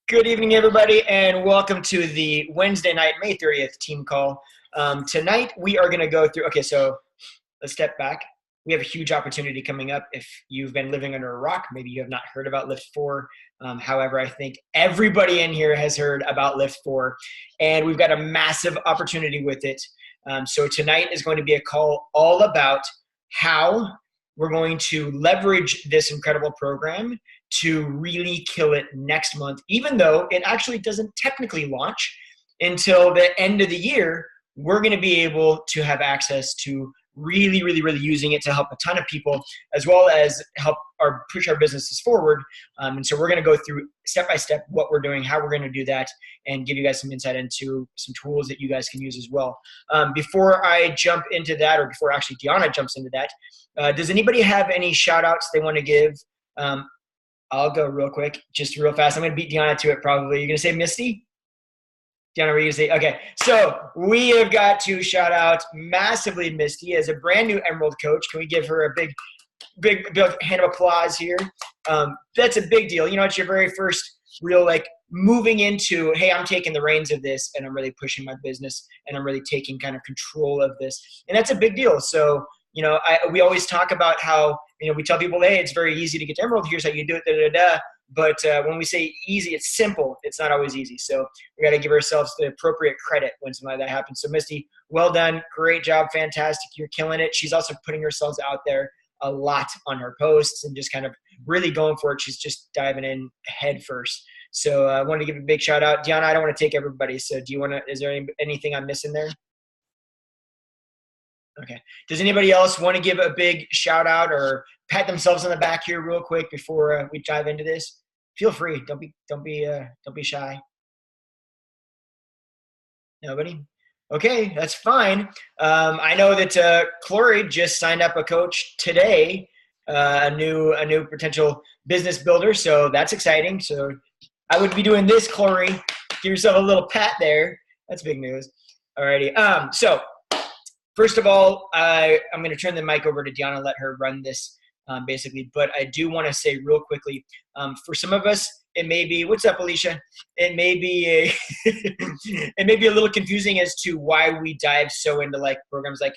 Good evening, everybody, and welcome to the Wednesday night, May 30th team call. Tonight, we are going to go through, so let's step back. We have a huge opportunity coming up. If you've been living under a rock, maybe you have not heard about LIIFT 4. However, I think everybody in here has heard about LIIFT 4, and we've got a massive opportunity with it. So tonight is going to be a call all about how we're going to leverage this incredible program to really kill it next month, even though it actually doesn't technically launch until the end of the year. We're going to be able to have access to really using it to help a ton of people, as well as help push our businesses forward. And so we're going to go through step by step what we're doing, how we're going to do that, and give you guys some insight into some tools that you guys can use as well. Before I jump into that, or before actually Deanna jumps into that, does anybody have any shout outs they want to give? I'll go real quick, just real fast. I'm going to beat Deanna to it probably. You're going to say Misty? Deanna, what are you going to say? Okay, so we have got to shout out massively Misty as a brand new Emerald coach. Can we give her a big hand of applause here? That's a big deal. You know, it's your very first real, moving into, hey, I'm taking the reins of this and I'm really pushing my business and I'm really taking kind of control of this. And that's a big deal. So, you know, we always talk about how, you know, we tell people, hey, it's very easy to get to Emerald. Here's how you do it, But when we say easy, it's simple. It's not always easy. So we got to give ourselves the appropriate credit when something like that happens. So Misty, well done. Great job. Fantastic. You're killing it. She's also putting herself out there a lot on her posts and just kind of really going for it. She's just diving in head first. So I wanted to give a big shout out. Deanna, I don't want to take everybody. So do you want to, is there anything I'm missing there? Okay. Does anybody else want to give a big shout out or pat themselves on the back here real quick before we dive into this? Feel free. Don't be shy. Nobody? Okay, that's fine. I know that Chloe just signed up a coach today, a new potential business builder. So that's exciting. So I would be doing this, Chloe. Give yourself a little pat there. That's big news. Alrighty. So first of all, I'm going to turn the mic over to Deanna and let her run this basically. But I do want to say real quickly, for some of us, it may be, what's up, Alicia? It may be it may be a little confusing as to why we dive so into programs like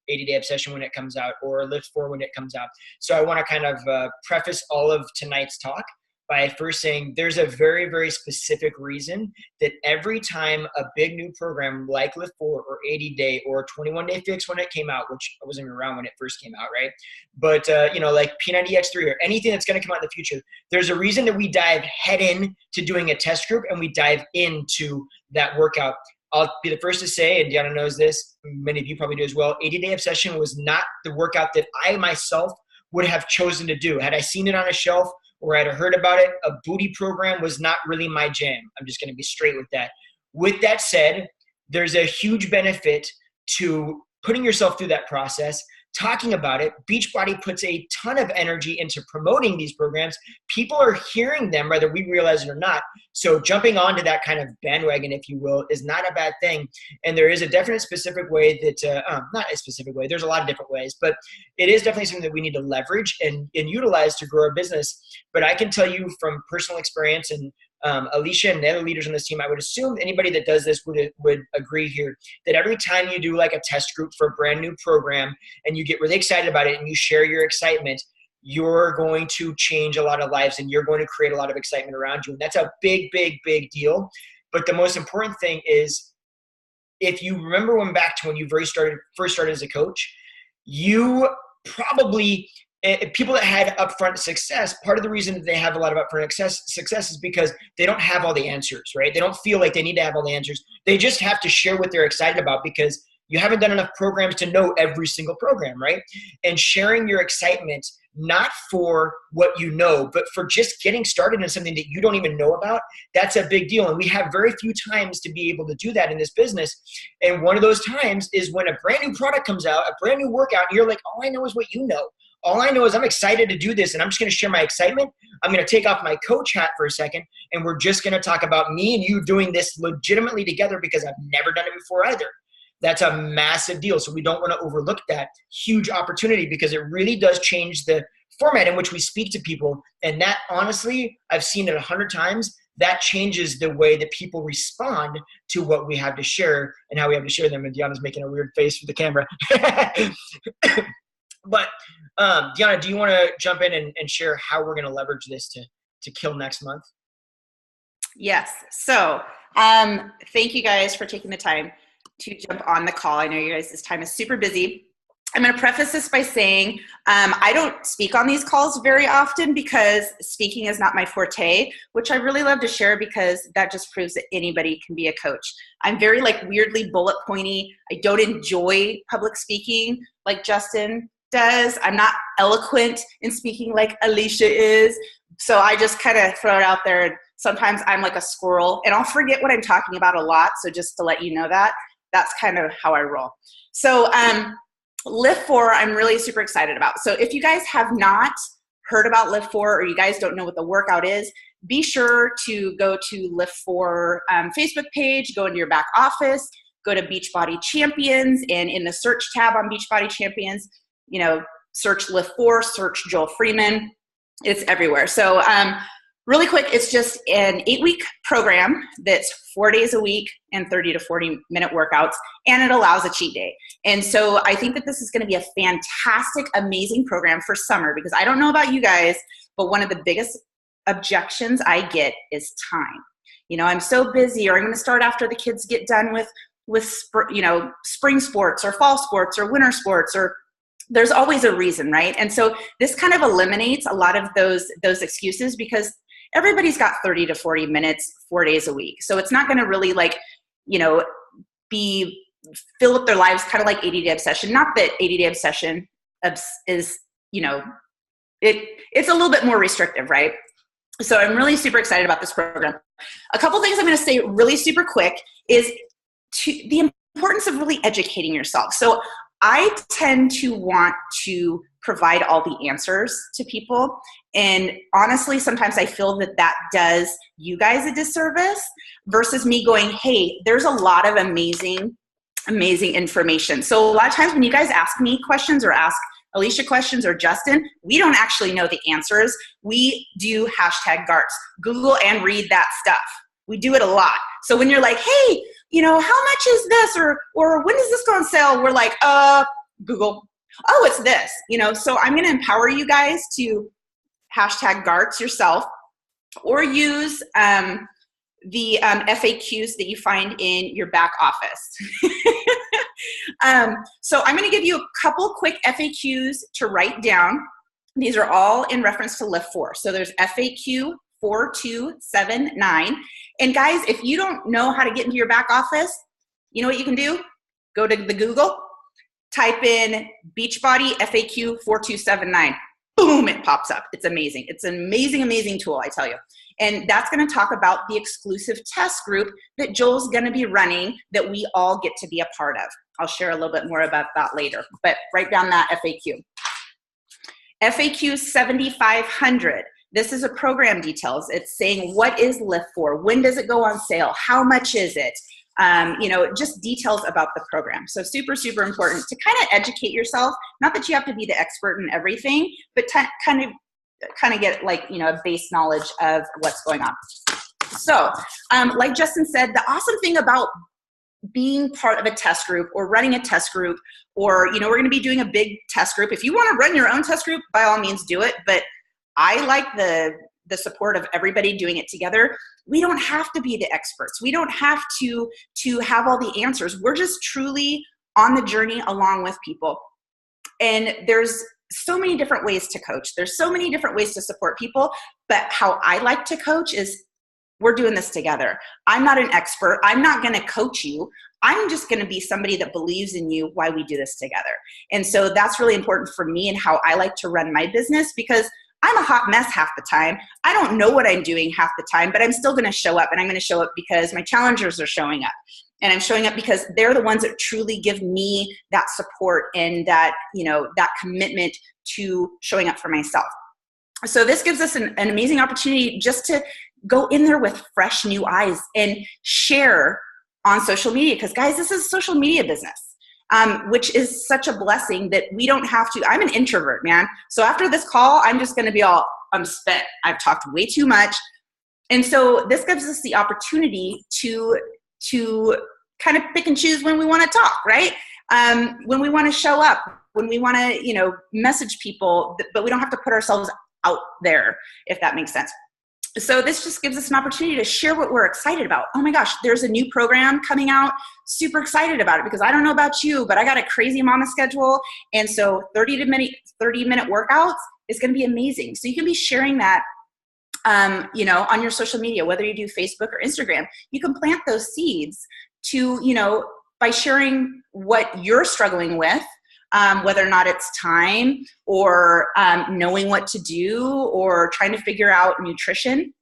80-Day Obsession when it comes out or LIIFT 4 when it comes out. So I want to kind of preface all of tonight's talk by first saying there's a very specific reason that every time a big new program like LIIFT 4 or 80-Day or 21-Day Fix when it came out, which I wasn't even around when it first came out, right? But, you know, like P90X3 or anything that's going to come out in the future, there's a reason that we dive head in to doing a test group and we dive into that workout. I'll be the first to say, and Deanna knows this, many of you probably do as well, 80-Day Obsession was not the workout that I myself would have chosen to do. Had I seen it on a shelf, or I'd heard about it, a booty program was not really my jam. I'm just going to be straight with that. With that said, there's a huge benefit to putting yourself through that process, talking about it. Beachbody puts a ton of energy into promoting these programs. People are hearing them, whether we realize it or not. So jumping onto that kind of bandwagon, if you will, is not a bad thing. And there is a definite specific way that, not a specific way, there's a lot of different ways, but it is definitely something that we need to leverage and utilize to grow our business. But I can tell you from personal experience, and Alicia and the other leaders on this team, I would assume anybody that does this would agree here, that every time you do like a test group for a brand new program and you get really excited about it and you share your excitement, you're going to change a lot of lives and you're going to create a lot of excitement around you. And that's a big deal. But the most important thing is, if you remember back to when you first started as a coach, you probably, people that had upfront success, part of the reason that they have a lot of upfront success is because they don't have all the answers, right? They don't feel like they need to have all the answers. They just have to share what they're excited about because you haven't done enough programs to know every single program, right? And sharing your excitement, not for what you know, but for just getting started in something that you don't even know about, that's a big deal. And we have very few times to be able to do that in this business. And one of those times is when a brand new product comes out, a brand new workout, and you're like, all I know is what you know. All I know is I'm excited to do this, and I'm just going to share my excitement. I'm going to take off my coach hat for a second, and we're just going to talk about me and you doing this legitimately together because I've never done it before either. That's a massive deal. So we don't want to overlook that huge opportunity because it really does change the format in which we speak to people. And that, honestly, I've seen it 100 times. that changes the way that people respond to what we have to share and how we have to share them. And Deanna's making a weird face for the camera. But Deanna, do you want to jump in and share how we're going to leverage this to kill next month? Yes. So thank you guys for taking the time to jump on the call. I know you guys, this time is super busy. I'm going to preface this by saying I don't speak on these calls very often because speaking is not my forte, which I really love to share because that just proves that anybody can be a coach. I'm very weirdly bullet pointy. I don't enjoy public speaking like Justin does. I'm not eloquent in speaking like Alicia is. So I just kind of throw it out there. And sometimes I'm like a squirrel and I'll forget what I'm talking about a lot. So just to let you know that's kind of how I roll. So LIIFT, I'm really super excited about. So if you guys have not heard about LIIFT or you guys don't know what the workout is, be sure to go to LIIFT Facebook page, go into your back office, go to Beachbody Champions, and in the search tab on Beachbody Champions, search LIIFT, search Joel Freeman. It's everywhere. So really quick, it's just an 8-week program that's 4 days a week and 30 to 40-minute workouts, and it allows a cheat day. And so I think that this is going to be a fantastic, amazing program for summer because I don't know about you guys, but one of the biggest objections I get is time. I'm so busy, or I'm going to start after the kids get done with spring sports or fall sports or winter sports, or there's always a reason, right? And so this kind of eliminates a lot of those excuses because everybody's got 30 to 40 minutes, 4 days a week. So it's not going to really fill up their lives kind of like 80-day obsession. Not that 80-day obsession is, it's a little bit more restrictive, right? So I'm really super excited about this program. A couple things I'm going to say really super quick is the importance of really educating yourself. So I tend to want to provide all the answers to people. And honestly, sometimes I feel that does you guys a disservice versus me going, hey, there's a lot of amazing information. So a lot of times when you guys ask me questions or ask Alicia questions or Justin, we don't actually know the answers. We do #GARTS, Google and read that stuff. We do it a lot. So when you're like, hey, how much is this? Or when does this go on sale? We're like, Google. Oh, it's this, so I'm going to empower you guys to #GARTS yourself or use the FAQs that you find in your back office. So I'm going to give you a couple quick FAQs to write down. These are all in reference to LIIFT. So there's FAQ 4279. And guys, if you don't know how to get into your back office, you know what you can do? Go to the Google, type in Beachbody FAQ 4279. Boom, it pops up. It's amazing. It's an amazing, amazing tool, I tell you. And that's going to talk about the exclusive test group that Joel's going to be running that we all get to be a part of. I'll share a little bit more about that later, but write down that FAQ. FAQ 7500. This is a program details. It's saying what is LIIFT? When does it go on sale? How much is it? Just details about the program. So super, super important to kind of educate yourself. Not that you have to be the expert in everything, but kind of get a base knowledge of what's going on. So like Justin said, the awesome thing about being part of a test group or running a test group, or, we're going to be doing a big test group. If you want to run your own test group, by all means do it. But I like the support of everybody doing it together. We don't have to be the experts. We don't have to have all the answers. We're just truly on the journey along with people. And there's so many different ways to coach. There's so many different ways to support people. But how I like to coach is we're doing this together. I'm not an expert. I'm not going to coach you. I'm just going to be somebody that believes in you while we do this together. And so that's really important for me and how I like to run my business, because I'm a hot mess half the time. I don't know what I'm doing half the time, but I'm still going to show up, and I'm going to show up because my challengers are showing up, and I'm showing up because they're the ones that truly give me that support and that, that commitment to showing up for myself. So this gives us an amazing opportunity just to go in there with fresh new eyes and share on social media. Because guys, this is a social media business. Which is such a blessing that we don't have to. I'm an introvert, man. So after this call, I'm just going to be I'm spent. I've talked way too much. And so this gives us the opportunity to kind of pick and choose when we want to talk, right? When we want to show up, when we want to, message people, but we don't have to put ourselves out there, if that makes sense. So this just gives us an opportunity to share what we're excited about. Oh my gosh, there's a new program coming out. Super excited about it because I don't know about you, but I got a crazy mama schedule. And so 30-minute workouts is going to be amazing. So you can be sharing that, on your social media, whether you do Facebook or Instagram. You can plant those seeds to, by sharing what you're struggling with, whether or not it's time or knowing what to do or trying to figure out nutrition,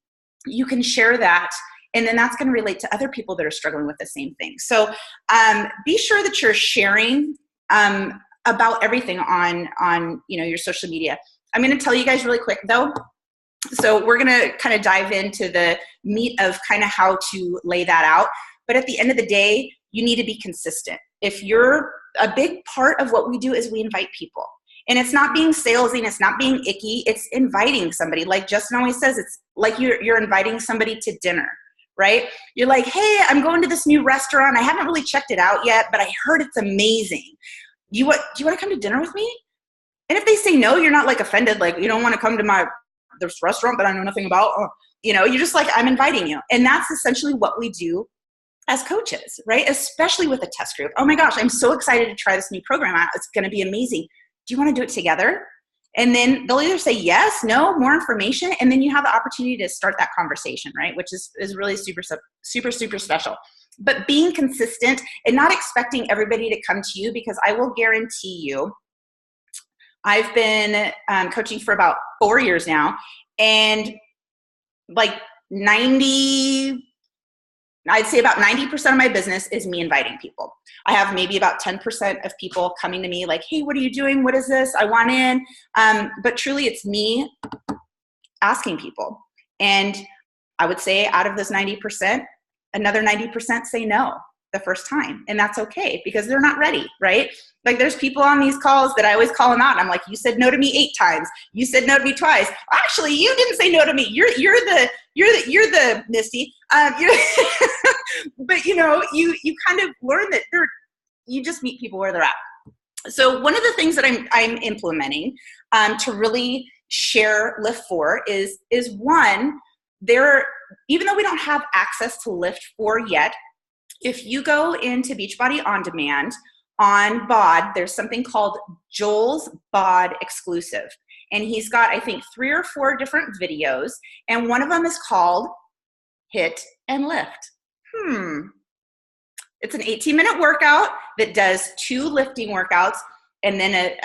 you can share that. And then that's going to relate to other people that are struggling with the same thing. So be sure that you're sharing about everything on your social media. I'm going to tell you guys really quick though. So we're going to kind of dive into the meat of kind of how to lay that out. But at the end of the day, you need to be consistent. If you're a big part of what we do is we invite people. And it's not being salesy and it's not being icky. It's inviting somebody. Like Justin always says, it's like you're inviting somebody to dinner, right? You're like, hey, I'm going to this new restaurant. I haven't really checked it out yet, but I heard it's amazing. Do you want to come to dinner with me? And if they say no, you're not like offended. Like, you don't want to come to this restaurant that I know nothing about. You're just like, I'm inviting you. And that's essentially what we do as coaches, right? Especially with a test group. Oh my gosh, I'm so excited to try this new program out. It's going to be amazing. Do you want to do it together? And then they'll either say yes, no, more information. And then you have the opportunity to start that conversation, right? Which is really super, super, super special. But being consistent and not expecting everybody to come to you, because I will guarantee you, I've been coaching for about 4 years now, and like I'd say about 90% of my business is me inviting people. I have maybe about 10% of people coming to me like, hey, what are you doing? What is this? I want in. But truly it's me asking people. And I would say out of this 90%, another 90% say no the first time. And that's okay because they're not ready, right? Like there's people on these calls that I always call them out. And I'm like, you said no to me 8 times. You said no to me twice. Actually, you didn't say no to me. You're the Misty. But you kind of learn that you just meet people where they're at. So one of the things that I'm implementing to really share LIIFT is one, even though we don't have access to LIIFT yet, if you go into Beachbody On Demand on BOD, there's something called Joel's BOD Exclusive. And he's got, I think, 3 or 4 different videos. And one of them is called Hit and Lift. It's an 18-minute workout that does 2 lifting workouts and then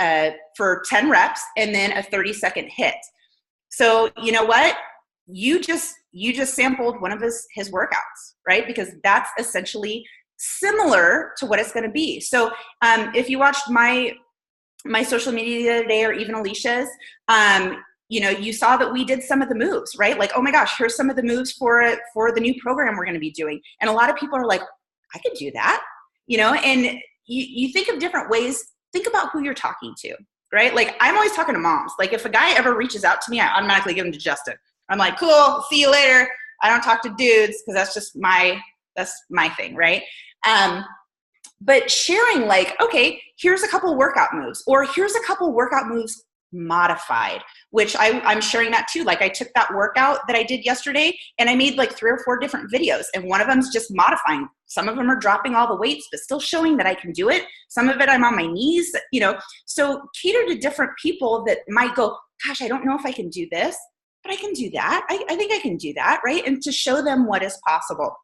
for 10 reps and then a 30-second hit. So you know what? You just sampled one of his workouts, right? Because that's essentially similar to what it's going to be. So if you watched my social media the other day, or even Alicia's, you saw that we did some of the moves, right? Like, oh my gosh, here's some of the moves for the new program we're going to be doing. And a lot of people are like, I could do that, and you think of different ways. Think about who you're talking to, right? Like I'm always talking to moms. Like if a guy ever reaches out to me, I automatically give him to Justin. I'm like, cool, see you later. I don't talk to dudes because that's my thing, right? But sharing like, okay, here's a couple workout moves, or here's a couple workout moves modified, which I'm sharing that too. Like I took that workout that I did yesterday and I made like 3 or 4 different videos, and one of them's just modifying. Some of them are dropping all the weights, but still showing that I can do it. Some of it I'm on my knees, so cater to different people that might go, gosh, I don't know if I can do this, but I can do that. I think I can do that, right? And to show them what is possible.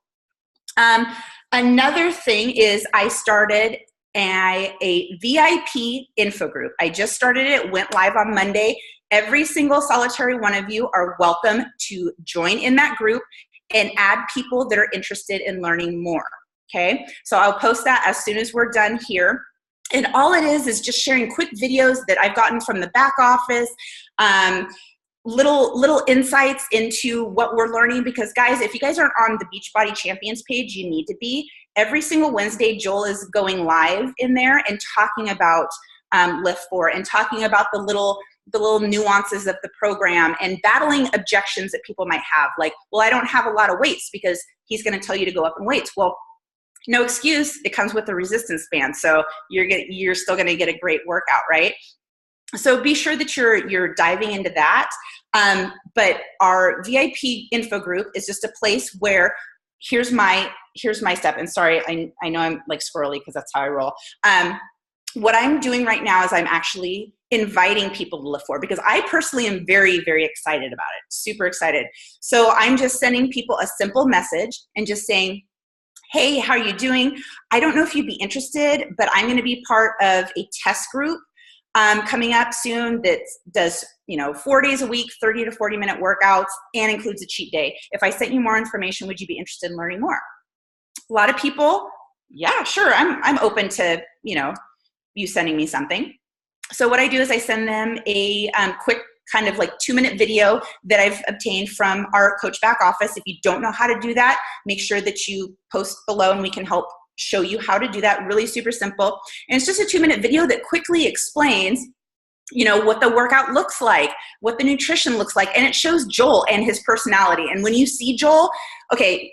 Another thing is I started a VIP info group. I just started it, went live on Monday. Every single solitary one of you are welcome to join in that group and add people that are interested in learning more, okay? So I'll post that as soon as we're done here. And all it is just sharing quick videos that I've gotten from the back office, little insights into what we're learning, because guys, if you guys aren't on the Beachbody Champions page, you need to be. Every single Wednesday, Joel is going live in there and talking about LIIFT and talking about the little the little nuances of the program and battling objections that people might have. Like, well, I don't have a lot of weights, because he's going to tell you to go up in weights. Well, no excuse. It comes with a resistance band. So you're still going to get a great workout, right? So be sure that you're diving into that. But our VIP info group is just a place where here's my step. And sorry, I know I'm like squirrely because that's how I roll. What I'm doing right now is I'm actually inviting people to LIIFT 4, because I personally am very, very excited about it. Super excited. So I'm just sending people a simple message and just saying, hey, how are you doing? I don't know if you'd be interested, but I'm going to be part of a test group coming up soon that does 4 days a week, 30 to 40 minute workouts, and includes a cheat day. If I sent you more information, would you be interested in learning more? A lot of people, yeah, sure, I'm open to you sending me something. So what I do is I send them a quick kind of like 2-minute video that I've obtained from our coach back office. If you don't know how to do that, make sure that you post below and we can help show you how to do that. Really super simple. And it's just a 2-minute video that quickly explains, what the workout looks like, what the nutrition looks like. And it shows Joel and his personality. And when you see Joel, okay,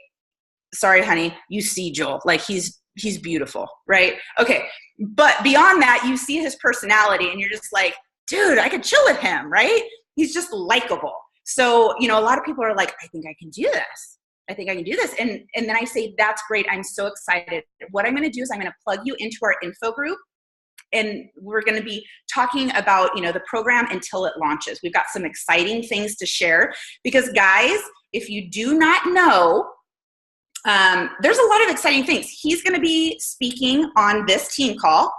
sorry, honey, you see Joel, like he's beautiful, right? Okay. But beyond that, you see his personality and you're just like, dude, I could chill with him, right? He's just likable. So, a lot of people are like, I think I can do this. I think I can do this. And then I say, that's great. I'm so excited. What I'm going to do is I'm going to plug you into our info group, and we're going to be talking about, the program until it launches. We've got some exciting things to share, because guys, if you do not know, there's a lot of exciting things. He's going to be speaking on this team call.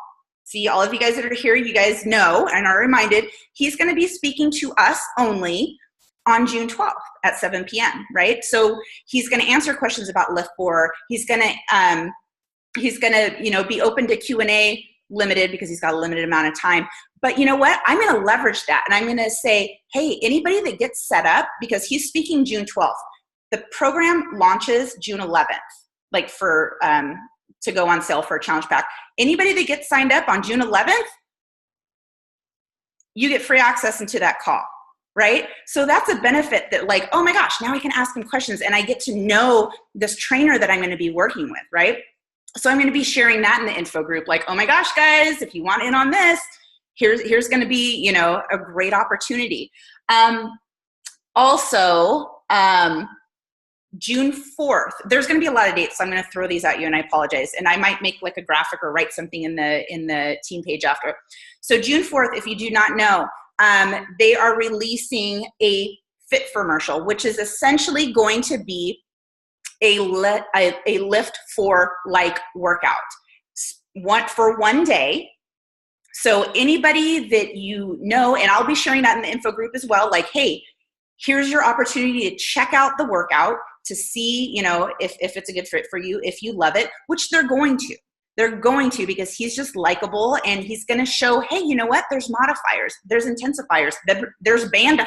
See, all of you guys that are here, you guys know and are reminded, he's going to be speaking to us only on June 12th at 7 p.m., right? So he's going to answer questions about LIIFT 4. He's going to, be open to Q&A, limited because he's got a limited amount of time. But you know what? I'm going to leverage that. And I'm going to say, hey, anybody that gets set up, because he's speaking June 12th. The program launches June 11th, like for, to go on sale for a challenge pack. Anybody that gets signed up on June 11th, you get free access into that call, right? So that's a benefit that like, oh my gosh, now I can ask him questions and I get to know this trainer that I'm going to be working with, right? So I'm going to be sharing that in the info group. Like, oh my gosh, guys, if you want in on this, here's going to be, a great opportunity. June 4th, there's going to be a lot of dates. So I'm going to throw these at you and I apologize. And I might make like a graphic or write something in the team page after. So June 4th, if you do not know, they are releasing a Fitfermercial, which is essentially going to be a LIIFT 4 like workout for one day. So anybody that and I'll be sharing that in the info group as well, like, hey, here's your opportunity to check out the workout to see, if it's a good fit for you, if you love it, which they're going to. They're going to, because he's just likable and he's going to show, hey, you know what? There's modifiers, there's intensifiers, there's bandifiers.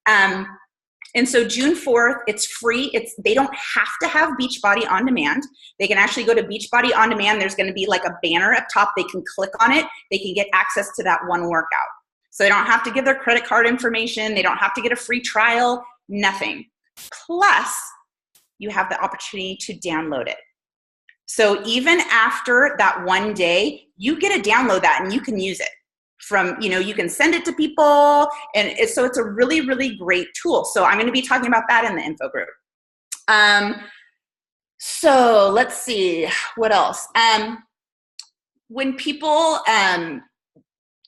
And so June 4th, it's free. They don't have to have Beachbody On Demand. They can actually go to Beachbody On Demand. There's going to be like a banner up top. They can click on it. They can get access to that one workout. So they don't have to give their credit card information. They don't have to get a free trial, nothing. Plus, you have the opportunity to download it. So even after that one day, you get to download that and you can use it from, you can send it to people. And so it's a really, really great tool. So I'm going to be talking about that in the info group. So let's see, what else? When people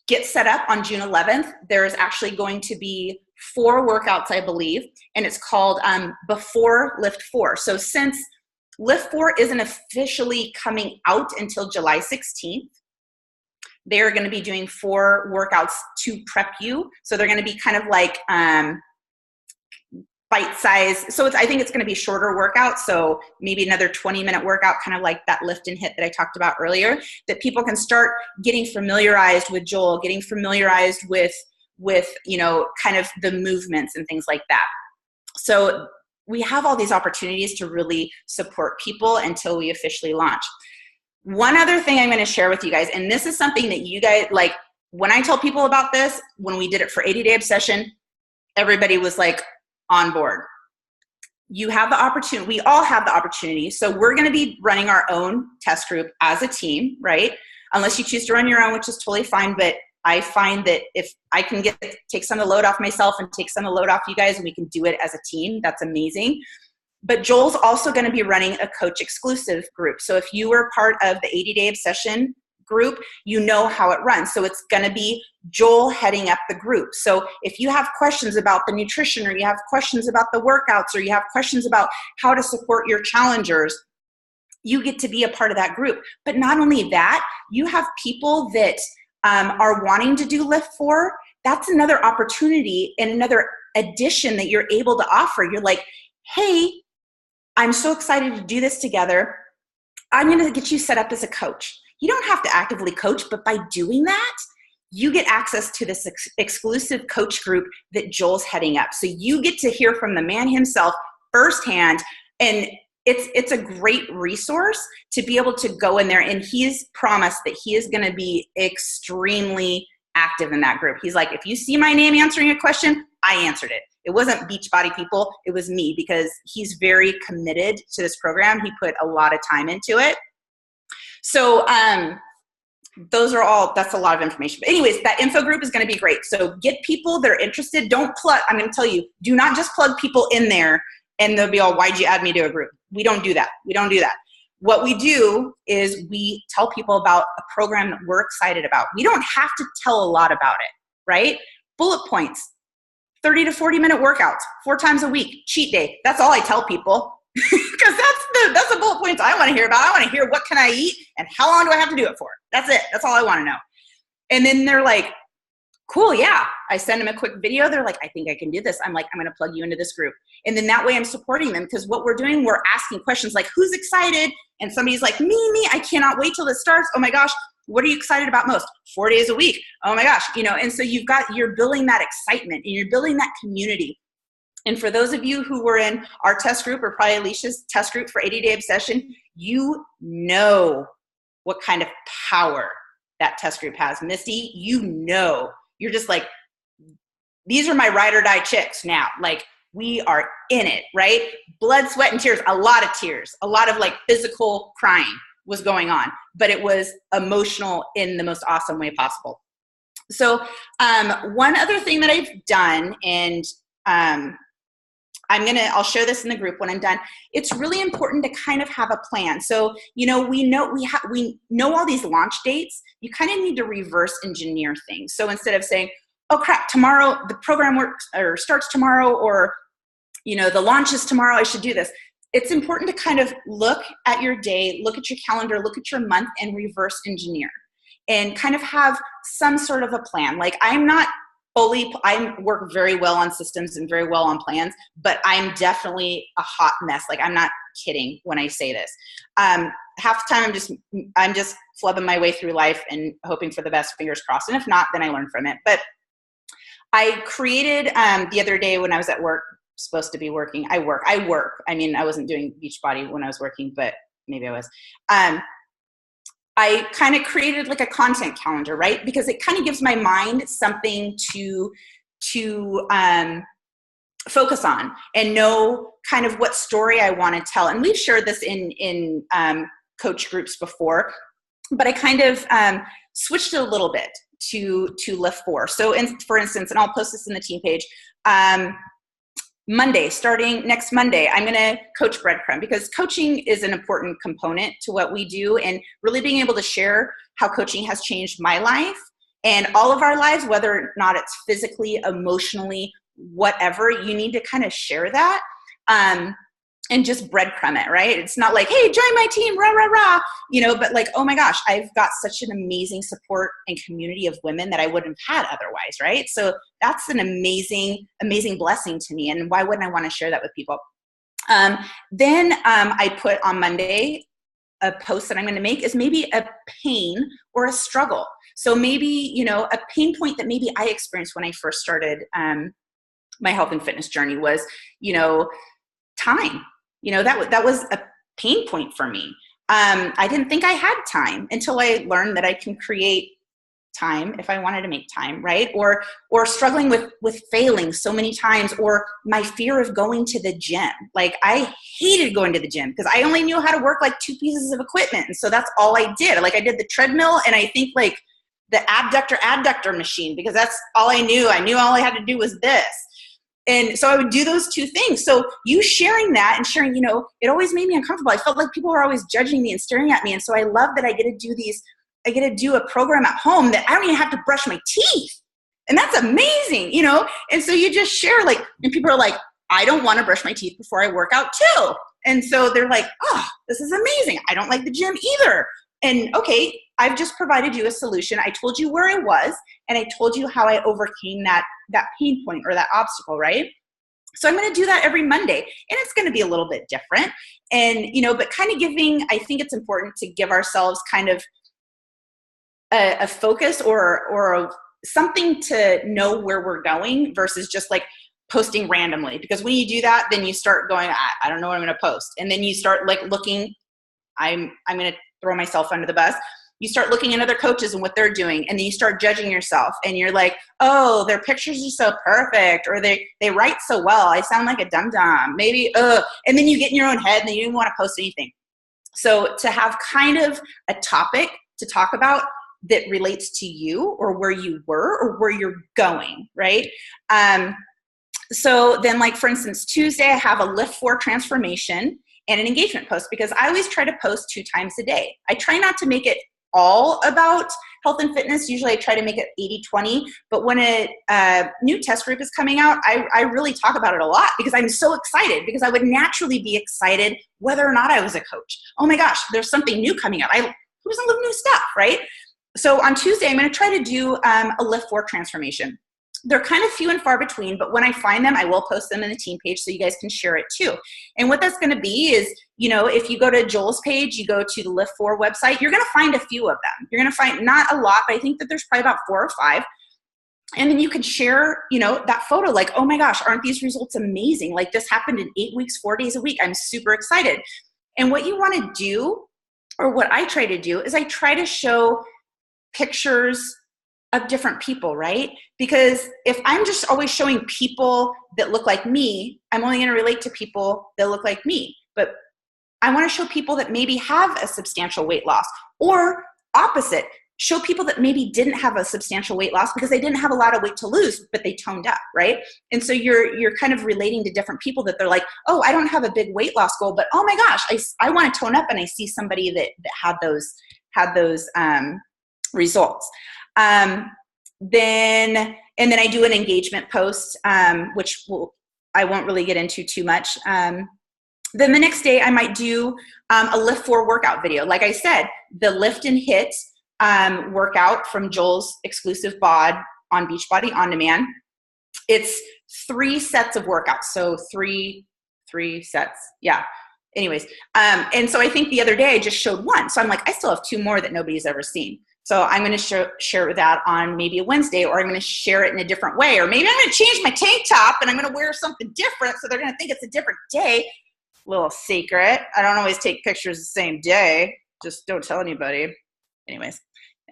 get set up on June 11th, there's actually going to be 4 workouts, I believe, and it's called Before LIIFT 4. So since LIIFT 4 isn't officially coming out until July 16th, they're going to be doing 4 workouts to prep you. So they're going to be kind of like bite size. So I think it's going to be shorter workouts. So maybe another 20-minute workout, kind of like that lift and hit that I talked about earlier, that people can start getting familiarized with Joel, getting familiarized with kind of the movements and things like that. So we have all these opportunities to really support people until we officially launch. One other thing I'm going to share with you guys, and this is something that you guys, like, when I tell people about this, when we did it for 80-Day Obsession, everybody was like on board. You have the opportunity. We all have the opportunity. So we're going to be running our own test group as a team, right? Unless you choose to run your own, which is totally fine. But I find that if I can take some of the load off myself and take some of the load off you guys, and we can do it as a team, that's amazing. But Joel's also going to be running a coach exclusive group. So if you were part of the 80-Day Obsession group, you know how it runs. So it's going to be Joel heading up the group. So if you have questions about the nutrition, or you have questions about the workouts, or you have questions about how to support your challengers, you get to be a part of that group. But not only that, you have people that are wanting to do LIIFT. That's another opportunity and another addition that you're able to offer. You're like, hey, I'm so excited to do this together. I'm going to get you set up as a coach. You don't have to actively coach, but by doing that, you get access to this exclusive coach group that Joel's heading up. So you get to hear from the man himself firsthand, and it's a great resource to be able to go in there. And he's promised that he is going to be extremely active in that group. He's like, if you see my name answering a question, I answered it. It wasn't Beachbody people, it was me, because he's very committed to this program. He put a lot of time into it. So that's a lot of information. But anyways, that info group is going to be great. So get people that are interested. Don't plug, I'm going to tell you, do not just plug people in there and they'll be all, why'd you add me to a group? We don't do that. We don't do that. What we do is we tell people about a program that we're excited about. We don't have to tell a lot about it, right? Bullet points, 30 to 40 minute workouts, 4 times a week, cheat day. That's all I tell people. Because that's the bullet points I want to hear about. I want to hear what can I eat and how long do I have to do it for. That's it. That's all I want to know. And then they're like, cool, yeah. I send them a quick video. They're like, I think I can do this. I'm like, I'm going to plug you into this group. And then that way I'm supporting them, because what we're doing, we're asking questions like, who's excited? And somebody's like, me, I cannot wait till this starts. Oh my gosh, what are you excited about most? 4 days a week. Oh my gosh. And so you're building that excitement and you're building that community. And for those of you who were in our test group, or probably Alicia's test group for 80-Day Obsession, you know what kind of power that test group has. Misty, you're just like, these are my ride or die chicks now. Like, we are in it, right? Blood, sweat, and tears, a lot of like physical crying was going on, but it was emotional in the most awesome way possible. So one other thing that I've done, and I'll share this in the group when I'm done. It's really important to kind of have a plan. So, we know all these launch dates. You kind of need to reverse engineer things. So instead of saying, oh crap, tomorrow the program works or starts tomorrow, or, the launch is tomorrow, I should do this. It's important to kind of look at your day, look at your calendar, look at your month, and reverse engineer and kind of have some sort of a plan. Like, I work very well on systems and very well on plans, but I'm definitely a hot mess. Like, I'm not kidding when I say this. Half the time I'm just flubbing my way through life and hoping for the best, fingers crossed. And if not, then I learn from it. But I created the other day when I was at work, supposed to be working. I work. I mean, I wasn't doing Beachbody when I was working, but maybe I was. I kind of created like a content calendar, right? Because it kind of gives my mind something to focus on and know kind of what story I want to tell. And we've shared this in coach groups before, but I kind of switched it a little bit to LIIFT. So for instance, and I'll post this in the team page, starting next Monday, I'm going to coach breadcrumb, because coaching is an important component to what we do, and really being able to share how coaching has changed my life and all of our lives, whether or not it's physically, emotionally, whatever, you need to kind of share that and just breadcrumb it, right? It's not like, hey, join my team, rah, rah, rah, but like, oh my gosh, I've got such an amazing support and community of women that I wouldn't have had otherwise, right? So that's an amazing, amazing blessing to me. And why wouldn't I want to share that with people? Then I put on Monday, a post that I'm going to make is maybe a pain or a struggle. So maybe, a pain point that maybe I experienced when I first started my health and fitness journey was, time. That was a pain point for me. I didn't think I had time until I learned that I can create time if I wanted to make time, right? Or struggling with failing so many times, or my fear of going to the gym. Like I hated going to the gym because I only knew how to work like 2 pieces of equipment. And so that's all I did. Like I did the treadmill and I think like the adductor machine, because that's all I knew. I knew all I had to do was this. And so I would do those 2 things. So you sharing that and sharing, you know, it always made me uncomfortable. I felt like people were always judging me and staring at me. And so I love that I get to do a program at home that I don't even have to brush my teeth. And that's amazing, you know? And so you just share like, and people are like, I don't want to brush my teeth before I work out too. And so they're like, oh, this is amazing. I don't like the gym either. And okay, I've just provided you a solution. I told you where I was, and I told you how I overcame that pain point or that obstacle, right? So I'm going to do that every Monday, and it's going to be a little bit different. And, you know, but kind of giving, I think it's important to give ourselves kind of a focus or something to know where we're going versus just like posting randomly. Because when you do that, then you start going, I don't know what I'm going to post. And then you start like looking, I'm going to throw myself under the bus. You start looking at other coaches and what they're doing, and then you start judging yourself, and you're like, oh, their pictures are so perfect, or they write so well. I sound like a dum-dum, maybe, and then you get in your own head and then you don't want to post anything. So to have kind of a topic to talk about that relates to you or where you were or where you're going, right? So then, like, for instance, Tuesday, I have a LIIFT transformation and an engagement post, because I always try to post 2 times a day. I try not to make it all about health and fitness. Usually I try to make it 80-20, but when a new test group is coming out, I really talk about it a lot because I'm so excited, because I would naturally be excited whether or not I was a coach. Oh my gosh, there's something new coming out. Who doesn't love new stuff, right? So on Tuesday, I'm going to try to do a LIIFT transformation. They're kind of few and far between, but when I find them, I will post them in the team page so you guys can share it too. And what that's going to be is, you know, if you go to Joel's page, you go to the LIIFT website, you're going to find a few of them. You're going to find not a lot, but I think that there's probably about 4 or 5. And then you can share, you know, that photo like, oh my gosh, aren't these results amazing? Like this happened in 8 weeks, 4 days a week. I'm super excited. And what you want to do, or what I try to do, is I try to show pictures of different people, right? Because if I'm just always showing people that look like me, I'm only going to relate to people that look like me. But I want to show people that maybe have a substantial weight loss, or opposite, show people that maybe didn't have a substantial weight loss because they didn't have a lot of weight to lose, but they toned up, right? And so you're kind of relating to different people that they're like, oh, I don't have a big weight loss goal, but oh my gosh, I want to tone up, and I see somebody that had those results. Then I do an engagement post, which I won't really get into too much. Then the next day I might do a LIIFT workout video. Like I said, the LIIFT and HIIT workout from Joel's exclusive bod on Beachbody On Demand. It's 3 sets of workouts. So three sets. Yeah. Anyways. And so I think the other day I just showed 1. So I'm like, I still have 2 more that nobody's ever seen. So I'm going to share that on maybe a Wednesday, or I'm going to share it in a different way. Or maybe I'm going to change my tank top and I'm going to wear something different, so they're going to think it's a different day. Little secret. I don't always take pictures the same day. Just don't tell anybody. Anyways,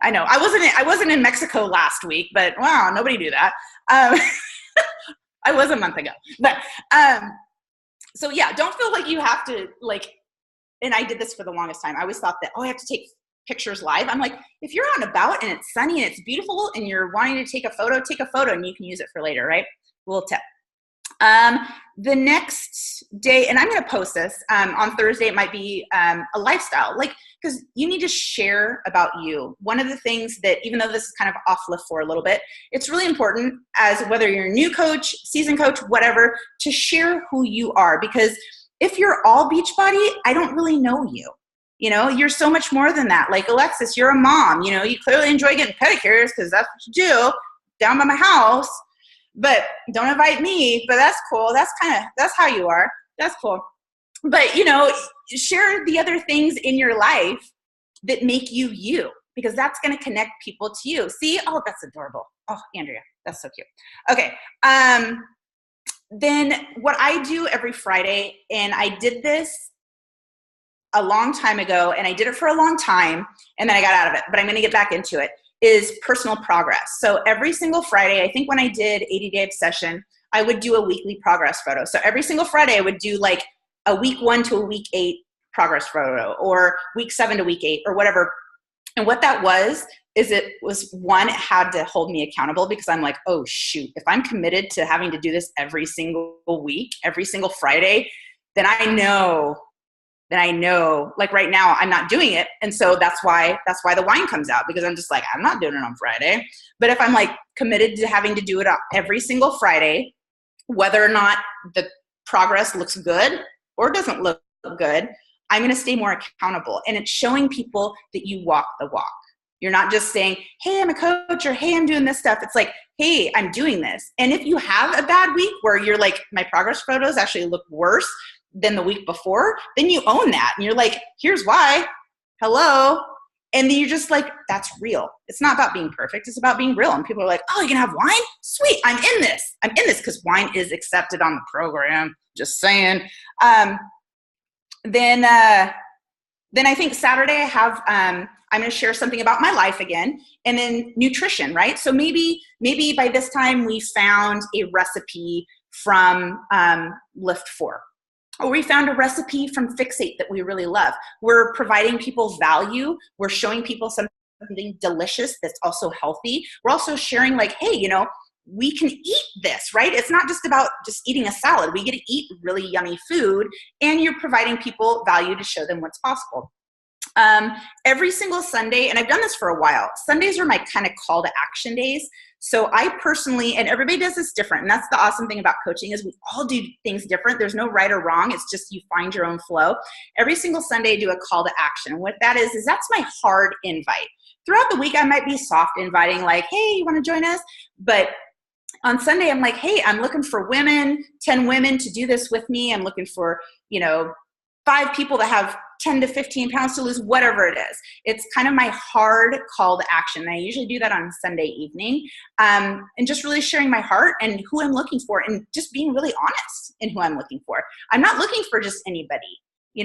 I know. I wasn't in Mexico last week, but wow, nobody knew that. I was a month ago. But so yeah, don't feel like you have to, like, and I did this for the longest time. I always thought that, oh, I have to take pictures live. I'm like, if you're out and about and it's sunny and it's beautiful and you're wanting to take a photo and you can use it for later, right? A little tip. The next day, and I'm going to post this on Thursday, it might be a lifestyle, like, because you need to share about you. One of the things that, even though this is kind of off LIIFT for a little bit, it's really important, as whether you're a new coach, seasoned coach, whatever, to share who you are. Because if you're all Beachbody, I don't really know you. You know, you're so much more than that. Like Alexis, you're a mom. You know, you clearly enjoy getting pedicures because that's what you do down by my house. But don't invite me. But that's cool. That's how you are. That's cool. But, you know, share the other things in your life that make you you, because that's going to connect people to you. See? Oh, that's adorable. Oh, Andrea, that's so cute. Okay. Then what I do every Friday, and I did this a long time ago, and I did it for a long time, and then I got out of it, but I'm going to get back into it, is personal progress. So every single Friday, I think when I did 80-day obsession, I would do a weekly progress photo. So every single Friday I would do like a week 1 to a week 8 progress photo, or week 7 to week 8, or whatever. And what that was, is it was one, it had to hold me accountable, because I'm like, oh shoot, if I'm committed to having to do this every single week, every single Friday, then I know, like right now I'm not doing it. And so that's why the wine comes out, because I'm just like, I'm not doing it on Friday. But if I'm like committed to having to do it every single Friday, whether or not the progress looks good or doesn't look good, I'm going to stay more accountable. And it's showing people that you walk the walk. You're not just saying, hey, I'm a coach, or hey, I'm doing this stuff. It's like, hey, I'm doing this. And if you have a bad week where you're like, my progress photos actually look worse than the week before, then you own that. And you're like, here's why. Hello. And then you're just like, that's real. It's not about being perfect. It's about being real. And people are like, oh, you can have wine? Sweet. I'm in this because wine is accepted on the program. Just saying. Then I think Saturday I have, I'm going to share something about my life again, and then nutrition, right? So maybe by this time we found a recipe from LIIFT 4, or we found a recipe from Fixate that we really love. We're providing people value. We're showing people something delicious that's also healthy. We're also sharing like, hey, you know, we can eat this, right? It's not just about just eating a salad. We get to eat really yummy food, and you're providing people value to show them what's possible. Every single Sunday, and I've done this for a while, Sundays are my kind of call to action days. So I personally, and everybody does this different, and that's the awesome thing about coaching, is we all do things different. There's no right or wrong. It's just you find your own flow. Every single Sunday I do a call to action. And what that is that's my hard invite. Throughout the week, I might be soft inviting, like, hey, you want to join us? But on Sunday, I'm like, hey, I'm looking for 10 women to do this with me. I'm looking for, 5 people that have 10 to 15 pounds to lose, whatever it is. It's kind of my hard call to action. I usually do that on Sunday evening, and just really sharing my heart and who I'm looking for, and just being really honest in who I'm looking for. I'm not looking for just anybody.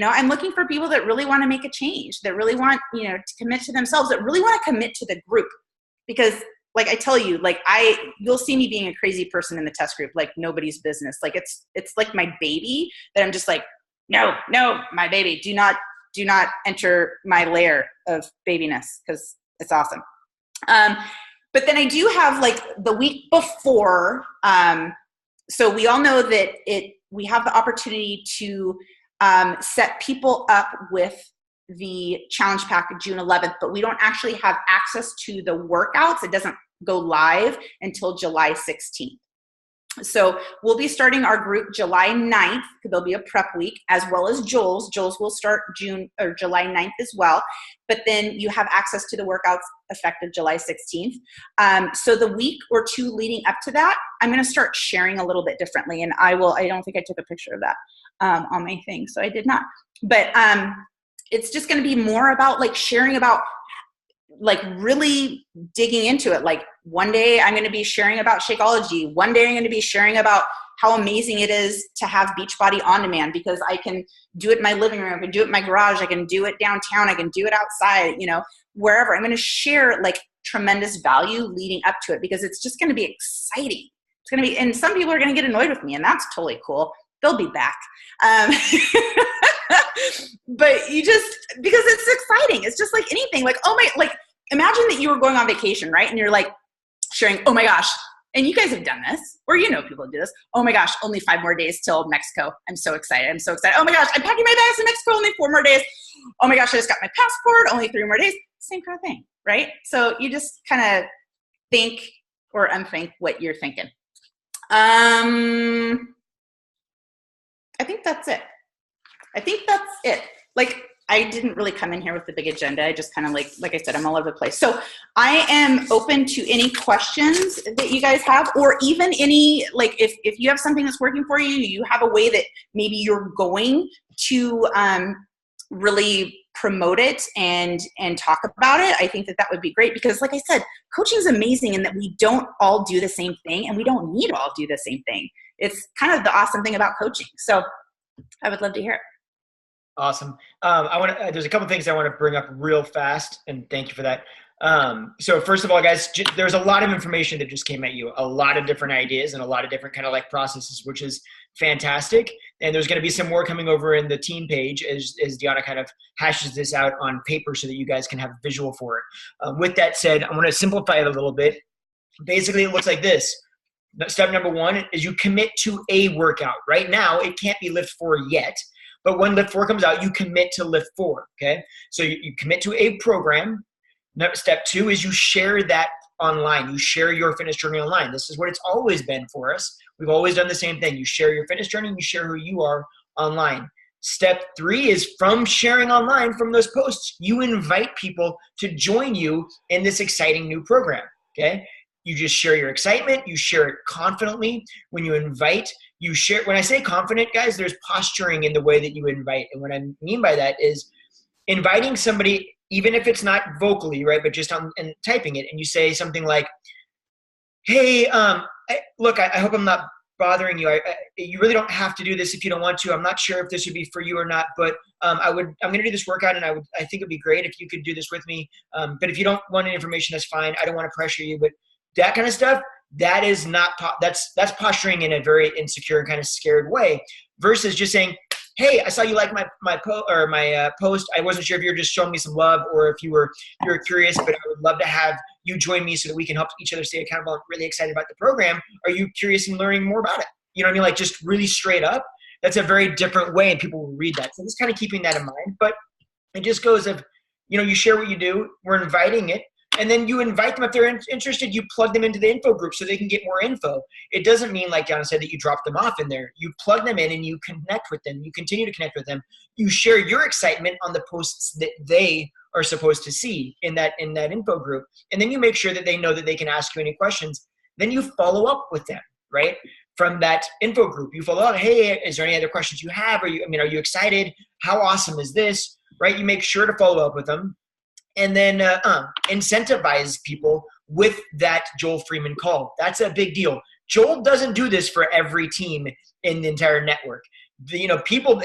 I'm looking for people that really want to make a change, that really want, to commit to themselves, that really want to commit to the group. Because like I tell you, like you'll see me being a crazy person in the test group, like nobody's business. Like it's like my baby that I'm just like, no, my baby, do not enter my layer of babyness, because it's awesome. But then I do have like the week before. So we all know that we have the opportunity to set people up with the challenge pack June 11th, but we don't actually have access to the workouts. It doesn't go live until July 16th. So we'll be starting our group July 9th, because there'll be a prep week, as well as Joel's. Joel's will start July 9th as well. But then you have access to the workouts effective July 16th. So the week or 2 leading up to that, I'm going to start sharing a little bit differently. And I don't think I took a picture of that on my thing, so I did not. But it's just going to be more about like sharing about, like really digging into it. Like one day I'm going to be sharing about Shakeology. One day I'm going to be sharing about how amazing it is to have Beachbody on demand, because I can do it in my living room. I can do it in my garage. I can do it downtown. I can do it outside, wherever. I'm going to share like tremendous value leading up to it, because it's just going to be exciting. It's going to be, and some people are going to get annoyed with me, and that's totally cool. They'll be back. But because it's exciting. It's just like anything. Like, imagine that you were going on vacation, right? And you're like sharing, oh my gosh, and you guys have done this, or people do this. Oh my gosh, only 5 more days till Mexico. I'm so excited. Oh my gosh, I'm packing my bags in Mexico, only 4 more days. Oh my gosh, I just got my passport, only 3 more days. Same kind of thing, right? So you just kind of think or unthink what you're thinking. I think that's it. Like, I didn't really come in here with the big agenda. I just kind of like I said, I'm all over the place. So I am open to any questions that you guys have, or even any, like if you have something that's working for you, you have a way that maybe you're going to really promote it and talk about it. I think that would be great, because like I said, coaching is amazing in that we don't all do the same thing, and we don't need to all do the same thing. It's kind of the awesome thing about coaching. So I would love to hear it. Awesome. There's a couple things I want to bring up real fast, and thank you for that. So first of all, guys, there's a lot of information that just came at you, a lot of different ideas and a lot of different kind of like processes, which is fantastic. And there's going to be some more coming over in the team page as Deanna kind of hashes this out on paper so that you guys can have a visual for it. With that said, I'm going to simplify it a little bit. Basically, it looks like this. Step number one is you commit to a workout. Right now, it can't be LIIFT 4 yet, but when LIIFT 4 comes out, you commit to LIIFT 4, okay? So you commit to a program. Step two is you share that online. You share your fitness journey online. This is what it's always been for us. We've always done the same thing. You share your fitness journey and you share who you are online. Step three is from sharing online from those posts, you invite people to join you in this exciting new program, okay? You just share your excitement. You share it confidently. When you invite, you share. When I say confident, guys, there's posturing in the way that you invite. And what I mean by that is inviting somebody, even if it's not vocally, right, but just on and typing it, and you say something like, hey, look, I hope I'm not bothering you. You really don't have to do this if you don't want to. I'm not sure if this would be for you or not, but I'm going to do this workout, and I think it'd be great if you could do this with me. But if you don't want any information, that's fine. I don't want to pressure you, but that kind of stuff, that is not, that's posturing in a very insecure kind of scared way versus just saying, hey, I saw you like my post. I wasn't sure if you were just showing me some love or if you were curious, but I would love to have you join me so that we can help each other stay accountable. I'm really excited about the program. Are you curious in learning more about it? You know what I mean? Like just really straight up. That's a very different way and people will read that. So just kind of keeping that in mind. But it just goes of, you share what you do. We're inviting it. And then you invite them if they're interested, you plug them into the info group so they can get more info. It doesn't mean, like John said, that you drop them off in there. You plug them in and you connect with them. You continue to connect with them. You share your excitement on the posts that they are supposed to see in that info group. And then you make sure that they know that they can ask you any questions. Then you follow up with them, right? From that info group, you follow up. Hey, is there any other questions you have? Are you excited? How awesome is this? Right? You make sure to follow up with them. And then incentivize people with that Joel Freeman call. That's a big deal. Joel doesn't do this for every team in the entire network. People,